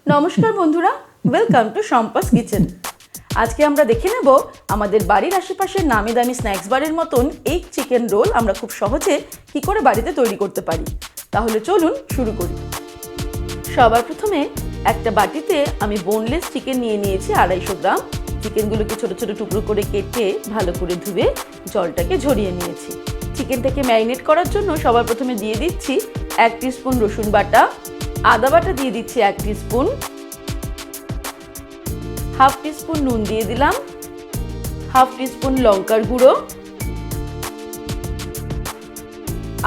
নমস্কার বন্ধুরা, welcome to Shampa's kitchen. আজকে আমরা দেখে নেব আমাদের বাড়ির আশেপাশের নামি দামি স্ন্যাক্স বারের মতন এগ চিকেন রোল আমরা খুব সহজে কি করে বাড়িতে তৈরি করতে পারি। তাহলে চলুন শুরু করি। সবার প্রথমে একটা বাটিতে আমি বোনলেস চিকেন নিয়ে নিয়েছি 250 গ্রাম। চিকেনগুলোকে ছোট ছোট টুকরো করে কেটে ভালো করে ধুয়ে জলটাকে ঝরিয়ে নিয়েছি। চিকেনটাকে ম্যারিনেট করার জন্য সবার প্রথমে দিয়ে দিচ্ছি 1 টিস্পুন রসুন বাটা, আদা বাটা দিয়ে দিচ্ছি 1 টিস্পুন, হাফ টিস্পুন নুন দিয়ে দিলাম, হাফ টিস্পুন লঙ্কার গুঁড়ো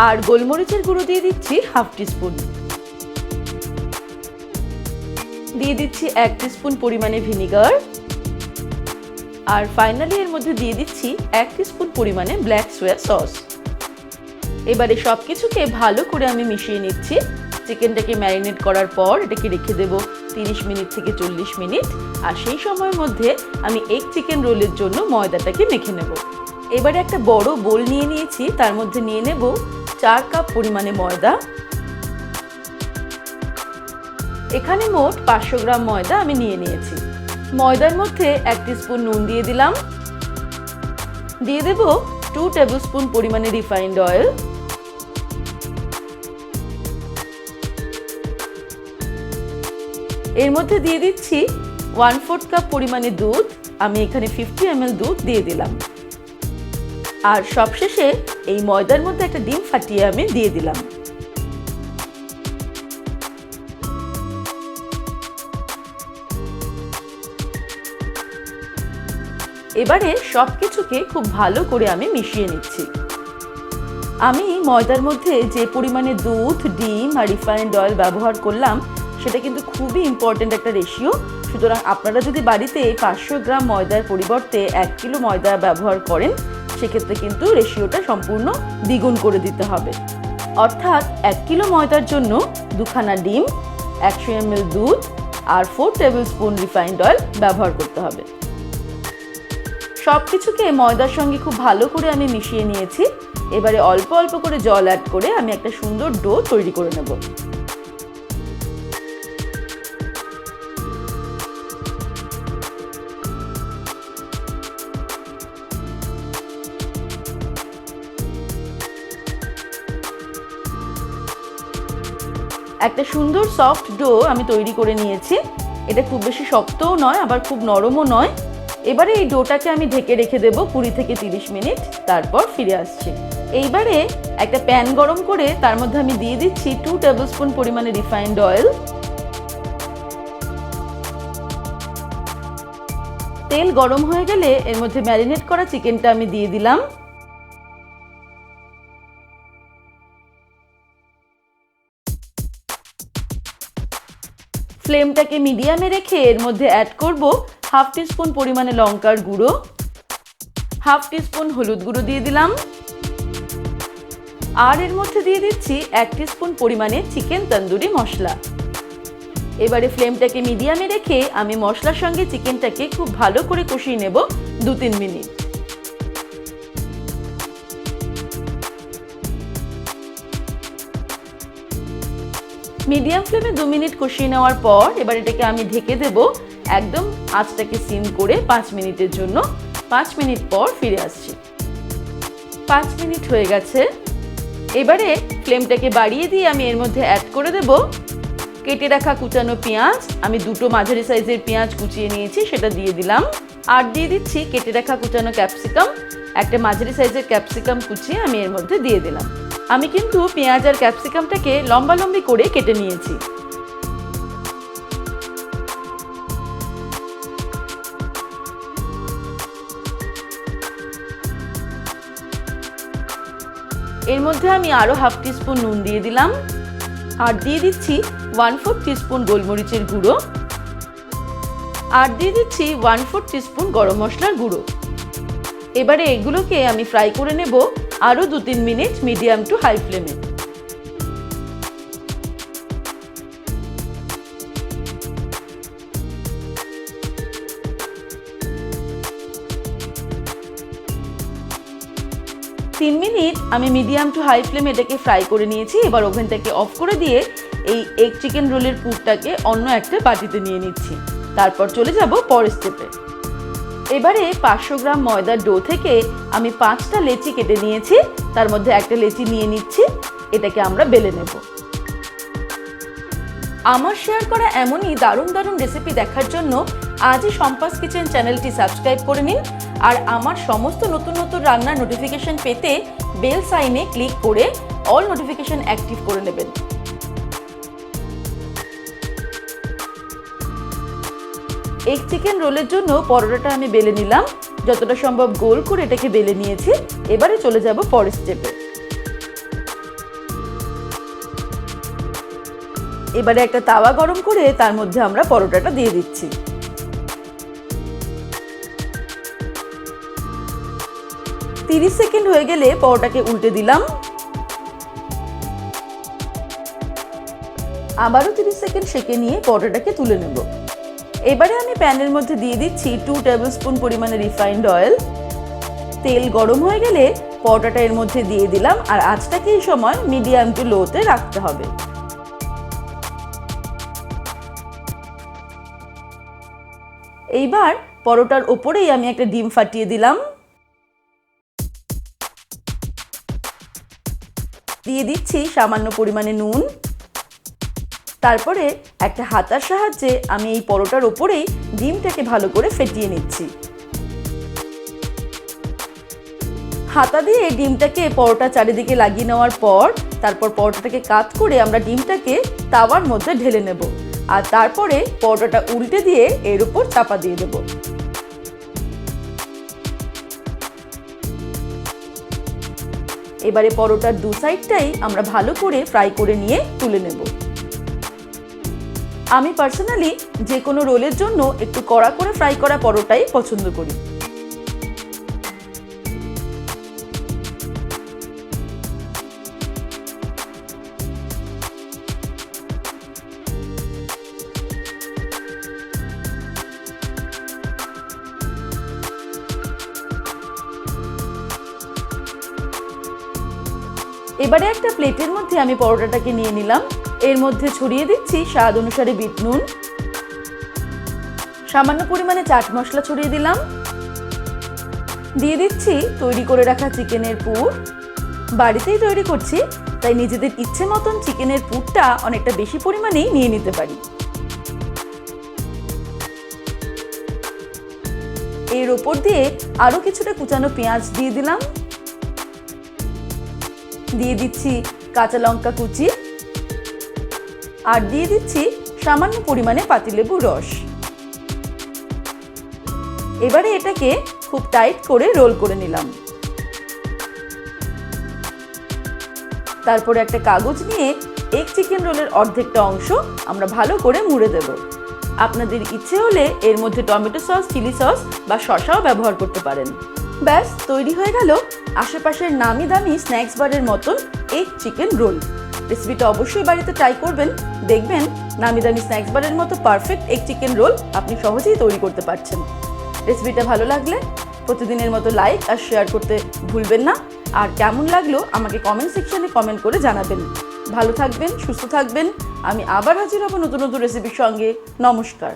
আর গোলমরিচের গুঁড়ো দিয়ে দিচ্ছি হাফ টিস্পুন। দিয়ে দিচ্ছি 1 টিস্পুন পরিমাণে ভিনিগার আর ফাইনালি এর মধ্যে দিয়ে দিচ্ছি 1 টিস্পুন পরিমাণে ব্ল্যাক সোয়া সস। এবারে সব কিছুকে ভালো করে আমি মিশিয়ে নিচ্ছি। চিকেনটাকে ম্যারিনেট করার পর এটাকে রেখে দেব 30 মিনিট থেকে 40 মিনিট। আর সেই সময়ের মধ্যে আমি এগ চিকেন রোলের জন্য ময়দাটাকে মেখে নেব। এবারে একটা বড় বোল নিয়ে নিয়েছি, তার মধ্যে নিয়ে নেব 4 কাপ পরিমাণে ময়দা। এখানে মোট 500 গ্রাম ময়দা আমি নিয়ে নিয়েছি। ময়দার মধ্যে 1 টিস্পুন নুন দিয়ে দিলাম, দিয়ে দেব 2 টেবিলস্পুন পরিমাণে রিফাইন্ড অয়েল, এর মধ্যে দিয়ে দিচ্ছি 1/4 কাপ পরিমাণে দুধ। আমি এখানে 50 ml দুধ দিয়ে দিলাম আর সবশেষে এই ময়দার মধ্যে একটা ডিম ফাটিয়ে আমি দিয়ে দিলাম। এবারে সবকিছুকে খুব ভালো করে আমি মিশিয়ে নিচ্ছি। আমি ময়দার মধ্যে যে পরিমাণে দুধ, ডিম আর রিফাইন্ড অয়েল ব্যবহার করলাম সেটা কিন্তু খুবই ইম্পর্টেন্ট একটা রেশিও। সুতরাং আপনারা যদি বাড়িতে 500 গ্রাম ময়দার পরিবর্তে 1 কিলো ময়দা ব্যবহার করেন সেক্ষেত্রে কিন্তু রেশিওটা সম্পূর্ণ দ্বিগুণ করে দিতে হবে। অর্থাৎ 1 কিলো ময়দার জন্য 2খানা ডিম, 100 ml দুধ আর 4 টেবিল স্পুন রিফাইন্ড অয়েল ব্যবহার করতে হবে। সব কিছুকে ময়দার সঙ্গে খুব ভালো করে আমি মিশিয়ে নিয়েছি। এবারে অল্প অল্প করে জল অ্যাড করে আমি একটা সুন্দর ডো তৈরি করে নেব। একটা সুন্দর সফট ডো আমি তৈরি করে নিয়েছি। এটা খুব বেশি শক্তও নয় আবার খুব নরমও নয়। এবারে এই ডোটাকে আমি ঢেকে রেখে দেব 20 থেকে 30 মিনিট, তারপর ফিরে আসছি। এইবারে একটা প্যান গরম করে তার মধ্যে আমি দিয়ে দিচ্ছি 2 টেবিলস্পুন পরিমাণে রিফাইন্ড অয়েল। তেল গরম হয়ে গেলে এর মধ্যে ম্যারিনেট করা চিকেনটা আমি দিয়ে দিলাম। ফ্লেমটাকে মিডিয়ামে রেখে এর মধ্যে অ্যাড করব হাফ টিস্পুন পরিমাণে লঙ্কার গুঁড়ো, হাফ টিস্পুন হলুদ গুঁড়ো দিয়ে দিলাম আর এর মধ্যে দিয়ে দিচ্ছি 1 টিস্পুন পরিমাণে চিকেন তন্দুরি মশলা। এবারে ফ্লেমটাকে মিডিয়ামে রেখে আমি মশলার সঙ্গে চিকেনটাকে খুব ভালো করে কষিয়ে নেব 2-3 মিনিট। মিডিয়াম ফ্লেমে 2 মিনিট কষিয়ে নেওয়ার পর এবার এটাকে আমি ঢেকে দেব একদম আঁচটাকে সিম করে 5 মিনিটের জন্য। 5 মিনিট পর ফিরে আসছি। 5 মিনিট হয়ে গেছে। এবারে ফ্লেমটাকে বাড়িয়ে দিয়ে আমি এর মধ্যে অ্যাড করে দেব কেটে রাখা কুচানো পেঁয়াজ। আমি 2টো মাঝারি সাইজের পেঁয়াজ কুচিয়ে নিয়েছি, সেটা দিয়ে দিলাম আর দিয়ে দিচ্ছি কেটে রাখা কুচানো ক্যাপসিকাম। একটা মাঝারি সাইজের ক্যাপসিকাম কুচিয়ে আমি এর মধ্যে দিয়ে দিলাম। আমি কিন্তু পেঁয়াজ আর ক্যাপসিকামটাকে লম্বা লম্বি করে কেটে নিয়েছি। এর মধ্যে আমি আরো হাফ টিস্পুন নুন দিয়ে দিলাম আর দিয়ে দিচ্ছি 1/4 টিস্পুন গোলমরিচের গুঁড়ো আর দিয়ে দিচ্ছি 1/4 টিস্পুন গরম মশলার গুঁড়ো। এবারে এগুলোকে আমি ফ্রাই করে নেব আরো 2-3 মিনিট মিডিয়াম টু হাই ফ্লেমে। 3 মিনিট আমি মিডিয়াম টু হাই ফ্লেমে এটাকে ফ্রাই করে নিয়েছি। এবার ওভেনটাকে অফ করে দিয়ে এই এগ চিকেন রোলের পুরটাকে অন্য একটা বাটিতে নিয়ে নিচ্ছি। তারপর চলে যাব পরের স্টেপে। এবারে 500 গ্রাম ময়দার ডো থেকে আমি 5টা লেচি কেটে নিয়েছি, তার মধ্যে একটা লেচি নিয়ে নিচ্ছি। এটাকে আমরা বেলে নেব। আমার শেয়ার করা এমনই দারুণ দারুণ রেসিপি দেখার জন্য আজই সম্পাস কিচেন চ্যানেলটি সাবস্ক্রাইব করে নিন, আর আমার সমস্ত নতুন নতুন রান্নার নোটিফিকেশন পেতে বেল সাইনে ক্লিক করে অল নোটিফিকেশন অ্যাক্টিভ করে নেবেন। এগ চিকেন রোলের জন্য পরোটাটা আমি বেলে নিলাম, যতটা সম্ভব গোল করে এটাকে বেলে নিয়েছি। এবারে চলে যাব পরের স্টেপে। এবারে একটা তাওয়া গরম করে তার মধ্যে আমরা পরোটাটা দিয়ে দিচ্ছি। তিরিশ সেকেন্ড হয়ে গেলে পরোটাকে উল্টে দিলাম। আবারও 30 সেকেন্ড সেঁকে নিয়ে পরোটাটাকে তুলে নেব। এবারে আমি প্যানের মধ্যে দিয়ে দিচ্ছি 2 টেবিল স্পুন পরিমাণে রিফাইন্ড অয়েল। তেল গরম হয়ে গেলে পরোটাটা এর মধ্যে দিয়ে দিলাম, আর আঁচটাকে এই সময় মিডিয়াম টু লোতে রাখতে হবে। এইবার পরোটার ওপরেই আমি একটা ডিম ফাটিয়ে দিলাম। দিয়ে দিচ্ছি সামান্য পরিমাণে নুন। তারপরে একটা হাতার সাহায্যে আমি এই পরোটার ওপরেই ডিমটাকে ভালো করে ফেটিয়ে নিচ্ছি। হাতা দিয়ে ডিমটাকে পরোটা চারিদিকে লাগিয়ে নেওয়ার পর তারপর পরোটাটাকে কাট করে আমরা ডিমটাকে তাওয়ার মধ্যে ঢেলে নেব, আর তারপরে পরোটাটা উল্টে দিয়ে এর উপর চাপা দিয়ে দেব। এবারে পরোটার দু সাইডটাই আমরা ভালো করে ফ্রাই করে নিয়ে তুলে নেব। আমি পার্সোনালি যে কোনো রোলের জন্য একটু কড়া করে ফ্রাই করা পরোটাই পছন্দ করি। এবারে একটা প্লেটের মধ্যে আমি পরোটাটাকে নিয়ে নিলাম। এর মধ্যে ছড়িয়ে দিচ্ছি স্বাদ অনুসারে বিট নুন, সামান্য পরিমাণে চাট মশলা ছড়িয়ে দিলাম। দিয়ে দিচ্ছি তৈরি করে রাখা চিকেনের পুর। বাড়িতেই তৈরি করছি, তাই নিজেদের ইচ্ছে মতন চিকেনের পুরটা অনেকটা বেশি পরিমাণেই নিয়ে নিতে পারি। এর ওপর দিয়ে আরো কিছুটা কুচানো পেঁয়াজ দিয়ে দিলাম। দিয়ে দিচ্ছি কাঁচা লঙ্কা কুচি, আর দিয়ে দিচ্ছি সামান্য পরিমাণে পাতিলেবুর রস। এবারে এটাকে খুব টাইট করে রোল করে নিলাম। তারপরে একটা কাগজ নিয়ে এগ চিকেন রোলের অর্ধেকটা অংশ আমরা ভালো করে মুড়ে দেব। আপনাদের ইচ্ছে হলে এর মধ্যে টমেটো সস, চিলি সস বা শসাও ব্যবহার করতে পারেন। ব্যাস তৈরি হয়ে গেল আশেপাশের নামি দামি স্ন্যাক্স বারের মতন এগ চিকেন রোল। রেসিপিটা অবশ্যই বাড়িতে ট্রাই করবেন, দেখবেন নামি দামি স্ন্যাক্স বারের মতো পারফেক্ট এগ চিকেন রোল আপনি সহজেই তৈরি করতে পারছেন। রেসিপিটা ভালো লাগলে প্রতিদিনের মতো লাইক আর শেয়ার করতে ভুলবেন না। আর কেমন লাগলো আমাকে কমেন্ট সেকশনে কমেন্ট করে জানাবেন। ভালো থাকবেন, সুস্থ থাকবেন। আমি আবার হাজির হব নতুন নতুন রেসিপির সঙ্গে। নমস্কার।